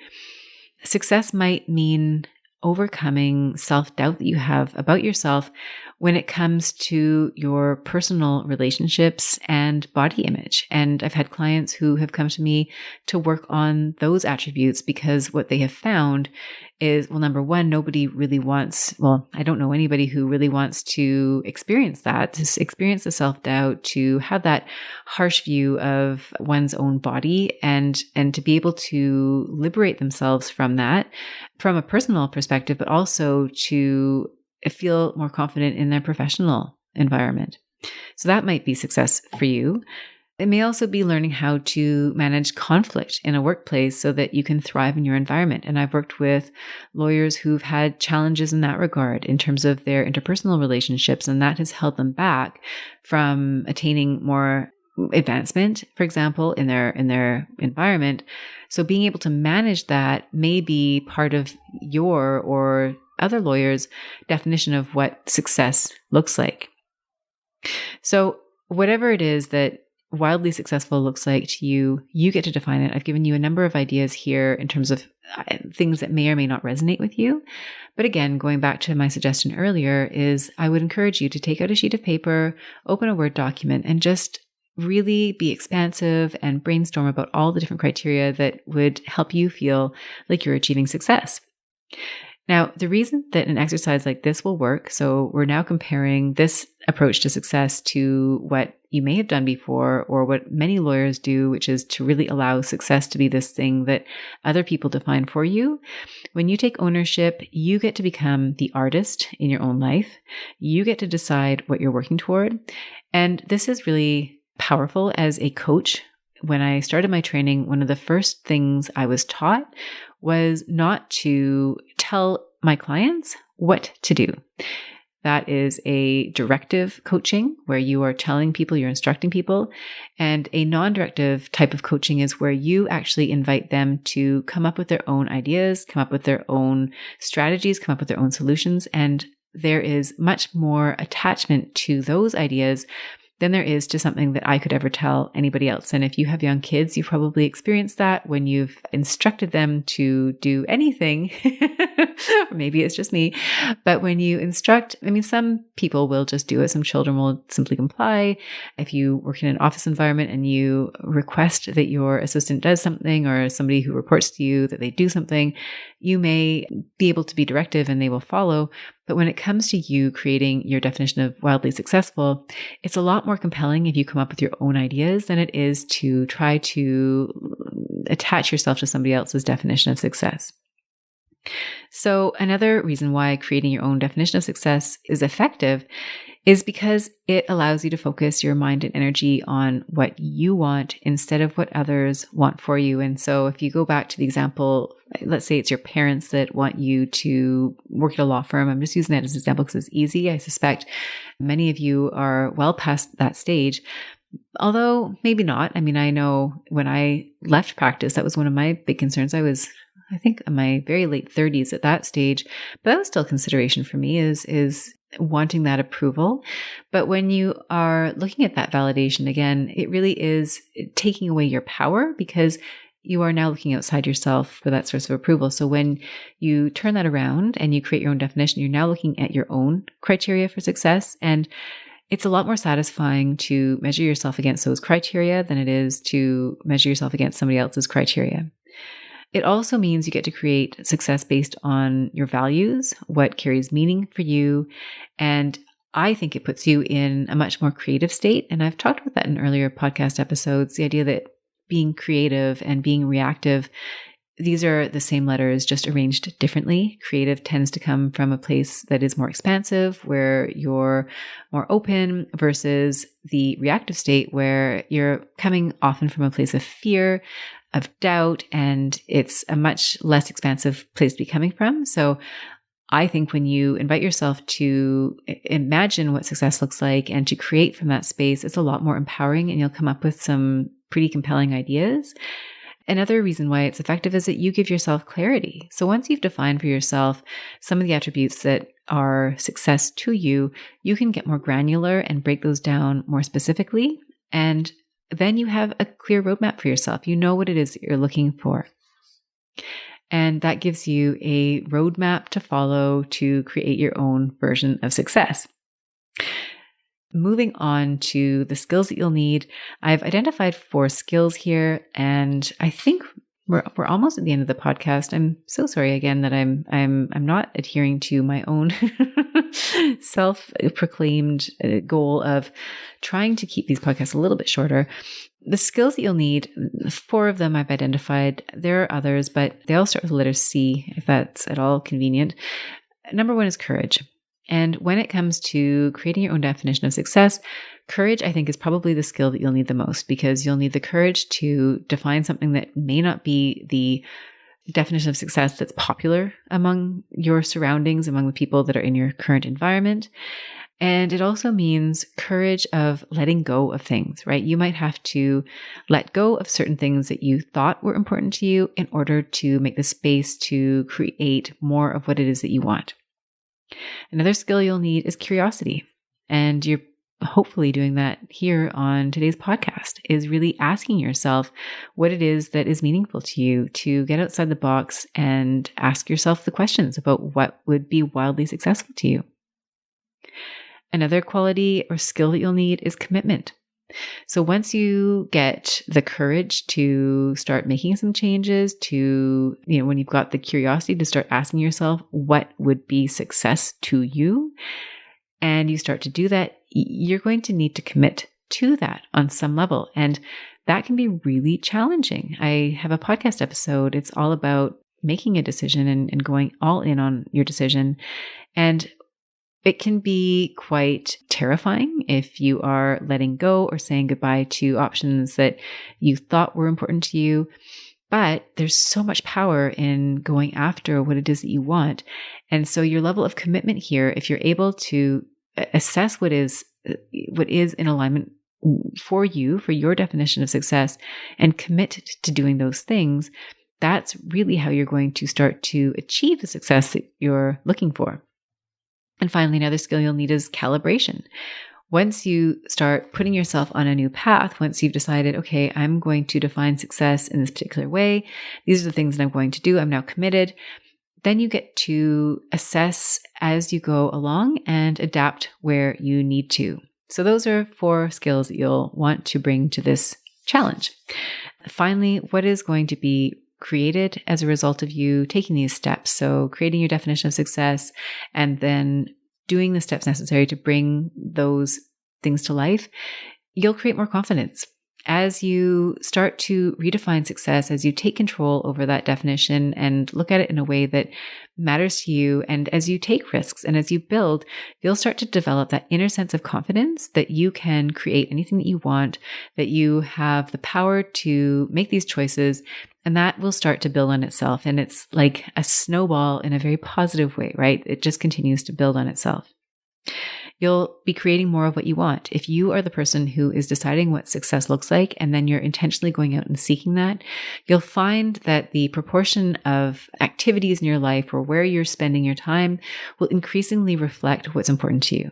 Success might mean overcoming self-doubt that you have about yourself when it comes to your personal relationships and body image. And I've had clients who have come to me to work on those attributes because what they have found is, well, number one, nobody really wants, well, I don't know anybody who really wants to experience that, to experience the self-doubt, to have that harsh view of one's own body and to be able to liberate themselves from that from a personal perspective, but also to feel more confident in their professional environment. So that might be success for you. It may also be learning how to manage conflict in a workplace so that you can thrive in your environment. And I've worked with lawyers who've had challenges in that regard in terms of their interpersonal relationships, and that has held them back from attaining more advancement, for example, in their environment. So being able to manage that may be part of your or other lawyers' definition of what success looks like. So whatever it is that wildly successful looks like to you, you get to define it. I've given you a number of ideas here in terms of things that may or may not resonate with you. But again, going back to my suggestion earlier, is I would encourage you to take out a sheet of paper, open a Word document, and just really be expansive and brainstorm about all the different criteria that would help you feel like you're achieving success. Now, the reason that an exercise like this will work, so we're now comparing this approach to success to what you may have done before or what many lawyers do, which is to really allow success to be this thing that other people define for you. When you take ownership, you get to become the artist in your own life. You get to decide what you're working toward. And this is really powerful as a coach. When I started my training, one of the first things I was taught was not to tell my clients what to do. That is a directive coaching where you are telling people, you're instructing people. And a non-directive type of coaching is where you actually invite them to come up with their own ideas, come up with their own strategies, come up with their own solutions. And there is much more attachment to those ideas than there is to something that I could ever tell anybody else. And if you have young kids, you've probably experienced that when you've instructed them to do anything, or maybe it's just me, but when you instruct, some people will just do it. Some children will simply comply. If you work in an office environment and you request that your assistant does something, or somebody who reports to you that they do something, you may be able to be directive and they will follow. But when it comes to you creating your definition of wildly successful, it's a lot more compelling if you come up with your own ideas than it is to try to attach yourself to somebody else's definition of success. So another reason why creating your own definition of success is effective is because it allows you to focus your mind and energy on what you want instead of what others want for you. And so if you go back to the example, let's say it's your parents that want you to work at a law firm. I'm just using that as an example because it's easy. I suspect many of you are well past that stage. Although maybe not. I know when I left practice, that was one of my big concerns. I was, I think, in my very late 30s at that stage, but that was still a consideration for me is wanting that approval. But when you are looking at that validation again, it really is taking away your power because you are now looking outside yourself for that source of approval. So when you turn that around and you create your own definition, you're now looking at your own criteria for success. And it's a lot more satisfying to measure yourself against those criteria than it is to measure yourself against somebody else's criteria. It also means you get to create success based on your values, what carries meaning for you. And I think it puts you in a much more creative state. And I've talked about that in earlier podcast episodes, the idea that being creative and being reactive, these are the same letters, just arranged differently. Creative tends to come from a place that is more expansive, where you're more open, versus the reactive state where you're coming often from a place of fear, of doubt, and it's a much less expansive place to be coming from. So I think when you invite yourself to imagine what success looks like and to create from that space, it's a lot more empowering and you'll come up with some pretty compelling ideas. Another reason why it's effective is that you give yourself clarity. So once you've defined for yourself some of the attributes that are success to you, you can get more granular and break those down more specifically. And then you have a clear roadmap for yourself. You know what it is that you're looking for. And that gives you a roadmap to follow to create your own version of success. Moving on to the skills that you'll need, I've identified 4 skills here, and I think we're almost at the end of the podcast. I'm so sorry again that I'm not adhering to my own self-proclaimed goal of trying to keep these podcasts a little bit shorter. The skills that you'll need, 4 of them I've identified. There are others, but they all start with the letter C, if that's at all convenient. Number 1 is courage. And when it comes to creating your own definition of success, courage, I think, is probably the skill that you'll need the most, because you'll need the courage to define something that may not be the definition of success that's popular among your surroundings, among the people that are in your current environment. And it also means courage of letting go of things, right? You might have to let go of certain things that you thought were important to you in order to make the space to create more of what it is that you want. Another skill you'll need is curiosity. And you're hopefully doing that here on today's podcast, is really asking yourself what it is that is meaningful to you, to get outside the box and ask yourself the questions about what would be wildly successful to you. Another quality or skill that you'll need is commitment. So once you get the courage to start making some changes, to, when you've got the curiosity to start asking yourself what would be success to you, and you start to do that, you're going to need to commit to that on some level. And that can be really challenging. I have a podcast episode. It's all about making a decision and going all in on your decision. And it can be quite terrifying if you are letting go or saying goodbye to options that you thought were important to you. But there's so much power in going after what it is that you want. And so your level of commitment here, if you're able to assess what is in alignment for you, for your definition of success, and commit to doing those things, that's really how you're going to start to achieve the success that you're looking for. And finally, another skill you'll need is calibration. Once you start putting yourself on a new path, once you've decided, okay, I'm going to define success in this particular way, these are the things that I'm going to do, I'm now committed, then you get to assess as you go along and adapt where you need to. So those are 4 skills that you'll want to bring to this challenge. Finally, what is going to be created as a result of you taking these steps? So creating your definition of success and then doing the steps necessary to bring those things to life, you'll create more confidence. As you start to redefine success, as you take control over that definition and look at it in a way that matters to you, and as you take risks and as you build, you'll start to develop that inner sense of confidence that you can create anything that you want, that you have the power to make these choices, and that will start to build on itself. And it's like a snowball in a very positive way, right? It just continues to build on itself. You'll be creating more of what you want. If you are the person who is deciding what success looks like, and then you're intentionally going out and seeking that, you'll find that the proportion of activities in your life or where you're spending your time will increasingly reflect what's important to you.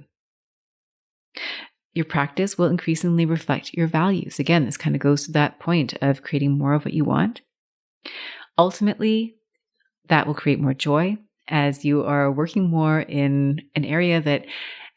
Your practice will increasingly reflect your values. Again, this kind of goes to that point of creating more of what you want. Ultimately, that will create more joy as you are working more in an area that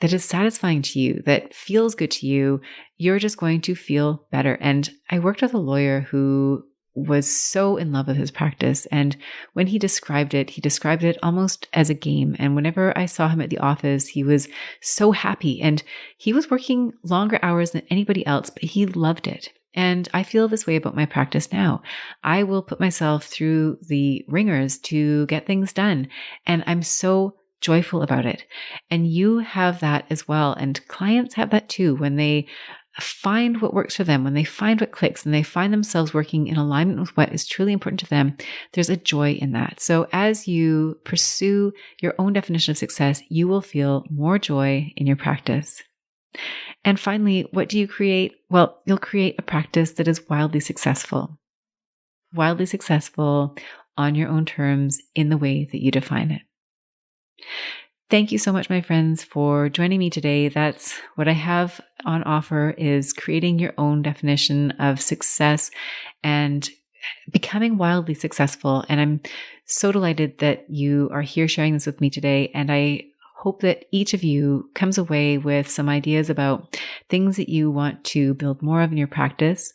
is satisfying to you, that feels good to you. You're just going to feel better. And I worked with a lawyer who was so in love with his practice. And when he described it almost as a game. And whenever I saw him at the office, he was so happy and he was working longer hours than anybody else, but he loved it. And I feel this way about my practice now. I will put myself through the ringers to get things done. And I'm so joyful about it. And you have that as well. And clients have that too. When they find what works for them, when they find what clicks and they find themselves working in alignment with what is truly important to them, there's a joy in that. So as you pursue your own definition of success, you will feel more joy in your practice. And finally, what do you create? Well, you'll create a practice that is wildly successful on your own terms in the way that you define it. Thank you so much, my friends, for joining me today. That's what I have on offer, is creating your own definition of success and becoming wildly successful. And I'm so delighted that you are here sharing this with me today. And I hope that each of you comes away with some ideas about things that you want to build more of in your practice.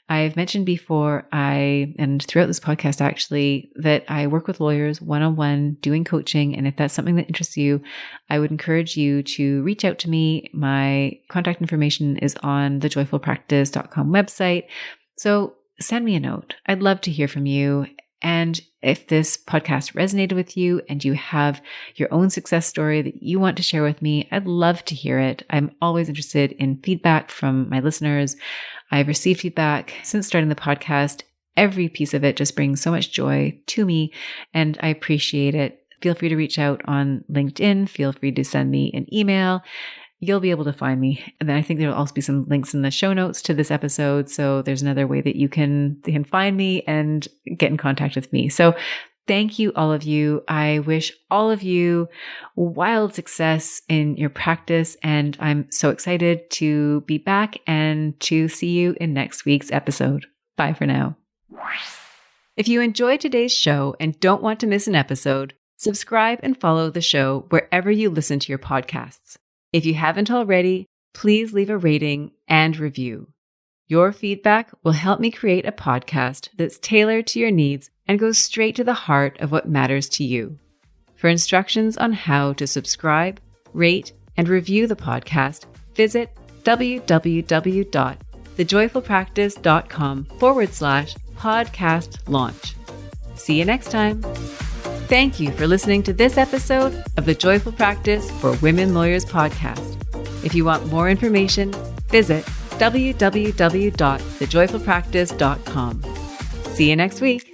I've mentioned before, and throughout this podcast actually, that I work with lawyers one-on-one doing coaching. And if that's something that interests you, I would encourage you to reach out to me. My contact information is on the joyfulpractice.com website. So send me a note. I'd love to hear from you. And if this podcast resonated with you and you have your own success story that you want to share with me, I'd love to hear it. I'm always interested in feedback from my listeners. I've received feedback since starting the podcast. Every piece of it just brings so much joy to me, and I appreciate it. Feel free to reach out on LinkedIn. Feel free to send me an email. You'll be able to find me. And then I think there'll also be some links in the show notes to this episode. So there's another way that you can find me and get in contact with me. So thank you, all of you. I wish all of you wild success in your practice. And I'm so excited to be back and to see you in next week's episode. Bye for now. If you enjoyed today's show and don't want to miss an episode, subscribe and follow the show wherever you listen to your podcasts. If you haven't already, please leave a rating and review. Your feedback will help me create a podcast that's tailored to your needs and goes straight to the heart of what matters to you. For instructions on how to subscribe, rate, and review the podcast, visit www.thejoyfulpractice.com/podcast launch. See you next time. Thank you for listening to this episode of the Joyful Practice for Women Lawyers podcast. If you want more information, visit www.thejoyfulpractice.com. See you next week.